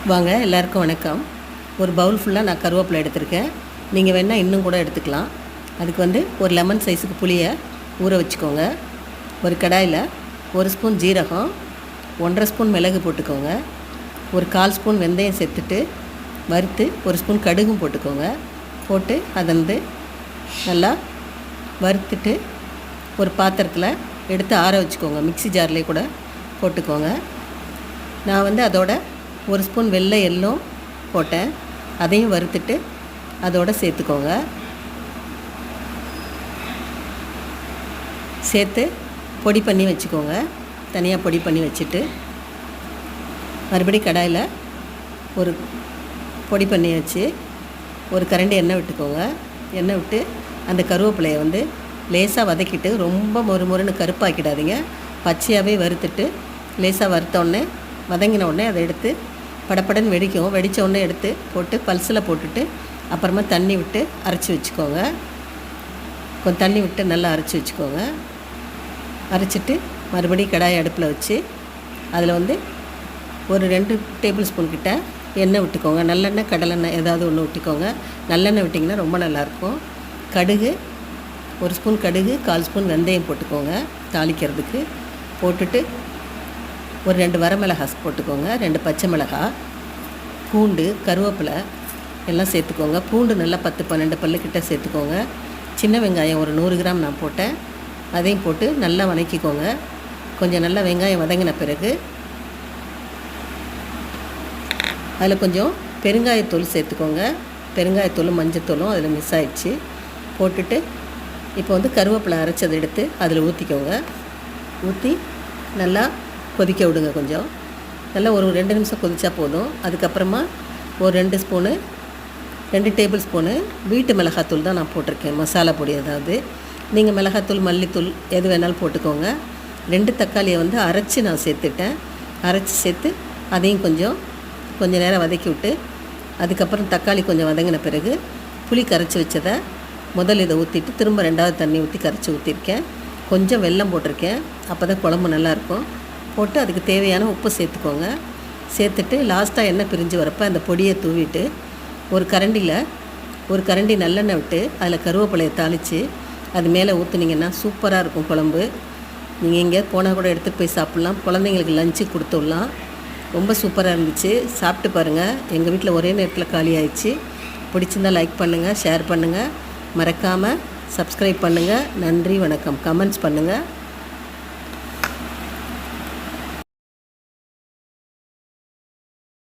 வாங்க எல்லாருக்கும் வணக்கம். ஒரு பவுல் ஃபுல்லாக நான் கருவேப்பிலை எடுத்திருக்கேன். நீங்கள் வேணால் இன்னும் கூட எடுத்துக்கலாம். அதுக்கு ஒரு லெமன் சைஸுக்கு புளியை ஊற வச்சுக்கோங்க. ஒரு கடாயில் 1 ஸ்பூன் ஜீரகம், 1.5 ஸ்பூன் மிளகு போட்டுக்கோங்க. ஒரு 1/4 ஸ்பூன் வெந்தயம் சேர்த்துட்டு வறுத்து 1 ஸ்பூன் கடுகும் போட்டுக்கோங்க. போட்டு அதை நல்லா வறுத்துட்டு ஒரு பாத்திரத்தில் எடுத்து ஆற வச்சுக்கோங்க. மிக்ஸி ஜார்லேயே கூட போட்டுக்கோங்க. நான் அதோட 1 ஸ்பூன் வெள்ளை எள்ளும் போட்டேன். அதையும் வறுத்துட்டு அதோடு சேர்த்துக்கோங்க. சேர்த்து பொடி பண்ணி வச்சுக்கோங்க. தனியாக பொடி பண்ணி வச்சுட்டு மறுபடி கடாயில் ஒரு பொடி பண்ணி வச்சு ஒரு கரண்டி எண்ணெய் விட்டுக்கோங்க. எண்ணெய் விட்டு அந்த கருவேப்பிலையை லேசாக வதக்கிட்டு ரொம்ப மொறுமொறுன்னு கருப்பாக்கிடாதீங்க. பச்சையாகவே வறுத்துட்டு லேசாக வறுத்தோடனே வதங்கின உடனே அதை எடுத்து படப்படன்னு வெடிக்கும். வெடித்த உடனே எடுத்து போட்டு பல்ஸில் போட்டுட்டு அப்புறமா தண்ணி விட்டு அரைச்சி வச்சுக்கோங்க. கொஞ்சம் தண்ணி விட்டு நல்லா அரைச்சி வச்சுக்கோங்க. அரைச்சிட்டு மறுபடியும் கடாயை அடுப்பில் வச்சு அதில் ஒரு 2 டேபிள் ஸ்பூன் கிட்ட எண்ணெய் விட்டுக்கோங்க. நல்லெண்ணெய் கடலெண்ணெய் ஏதாவது ஒன்று விட்டுக்கோங்க. நல்லெண்ணெய் விட்டிங்கன்னா ரொம்ப நல்லாயிருக்கும். கடுகு 1 ஸ்பூன் கடுகு, 1/4 ஸ்பூன் வெந்தயம் போட்டுக்கோங்க தாளிக்கிறதுக்கு. போட்டுட்டு ஒரு 2 வரமிளகாய் போட்டுக்கோங்க. 2 பச்சை மிளகாய், பூண்டு, கருவேப்பிலை எல்லாம் சேர்த்துக்கோங்க. பூண்டு நல்லா 10-12 பல்லுக்கிட்ட சேர்த்துக்கோங்க. சின்ன வெங்காயம் ஒரு 100 கிராம் நான் போட்டேன். அதையும் போட்டு நல்லா வதக்கிக்கோங்க. கொஞ்சம் நல்லா வெங்காயம் வதங்கின பிறகு அதில் கொஞ்சம் பெருங்காயத்தூள் சேர்த்துக்கோங்க. பெருங்காயத்தூளும் மஞ்சத்தூளும் அதில் மிஸ் ஆகிடுச்சு. போட்டுட்டு இப்போ கருவேப்பிலை அரைச்சதை எடுத்து அதில் ஊற்றிக்கோங்க. ஊற்றி நல்லா கொதிக்க விடுங்க. கொஞ்சம் நல்லா ஒரு 2 நிமிஷம் கொதிச்சா போதும். அதுக்கப்புறமா ஒரு 2 டேபிள் ஸ்பூனு வீட்டு மிளகாத்தூள் தான் நான் போட்டிருக்கேன். மசாலா பொடி ஏதாவது நீங்கள் மிளகாத்தூள் மல்லித்தூள் எது வேணாலும் போட்டுக்கோங்க. 2 தக்காளியை அரைச்சி நான் சேர்த்துட்டேன். அரைச்சி சேர்த்து அதையும் கொஞ்சம் நேரம் வதக்கி விட்டு அதுக்கப்புறம் தக்காளி கொஞ்சம் வதங்கின பிறகு புளி கரைச்சி வச்சதை முதல் இதை ஊற்றிட்டு திரும்ப 2வது தண்ணி ஊற்றி கரைச்சி ஊற்றிருக்கேன். கொஞ்சம் வெல்லம் போட்டிருக்கேன். அப்போ தான் குழம்பு நல்லாயிருக்கும். போட்டு அதுக்கு தேவையான உப்பு சேர்த்துக்கோங்க. சேர்த்துட்டு லாஸ்ட்டாக எண்ணெய் பிரிஞ்சு வரப்போ அந்த பொடியை தூவிட்டு ஒரு கரண்டி நல்லெண்ணெய் விட்டு அதில் கருவேப்பிலையை தாளித்து அது மேலே ஊற்றுனீங்கன்னா சூப்பராக இருக்கும் குழம்பு. நீங்கள் எங்கே போனால் கூட எடுத்துகிட்டு போய் சாப்பிட்லாம். குழந்தைங்களுக்கு லஞ்சு கொடுத்துடலாம். ரொம்ப சூப்பராக இருந்துச்சு. சாப்பிட்டு பாருங்கள். எங்கள் வீட்டில் ஒரே நேரத்தில் காலி ஆயிடுச்சு. பிடிச்சிருந்தால் லைக் பண்ணுங்கள், ஷேர் பண்ணுங்கள், மறக்காமல் சப்ஸ்கிரைப் பண்ணுங்கள். நன்றி, வணக்கம். கமெண்ட்ஸ் பண்ணுங்கள்.